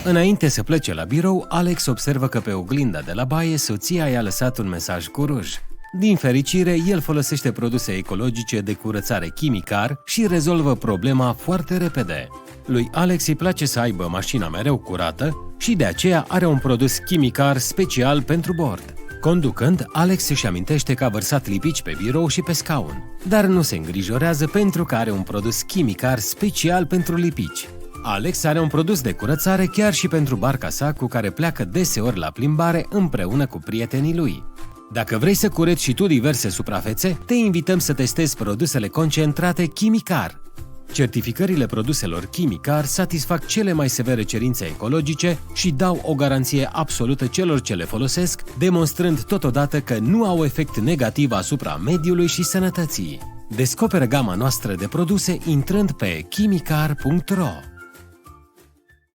Înainte să plece la birou, Alex observă că pe oglinda de la baie soția i-a lăsat un mesaj cu ruj. Din fericire, el folosește produse ecologice de curățare Chimicar și rezolvă problema foarte repede. Lui Alex îi place să aibă mașina mereu curată și de aceea are un produs Chimicar special pentru bord. Conducând, Alex își amintește că a vărsat lipici pe birou și pe scaun, dar nu se îngrijorează pentru că are un produs Chimicar special pentru lipici. Alex are un produs de curățare chiar și pentru barca sa cu care pleacă deseori la plimbare împreună cu prietenii lui. Dacă vrei să cureți și tu diverse suprafețe, te invităm să testezi produsele concentrate Chimicar. Certificările produselor Chimicar satisfac cele mai severe cerințe ecologice și dau o garanție absolută celor ce le folosesc, demonstrând totodată că nu au efect negativ asupra mediului și sănătății. Descoperă gama noastră de produse intrând pe chimicar.ro.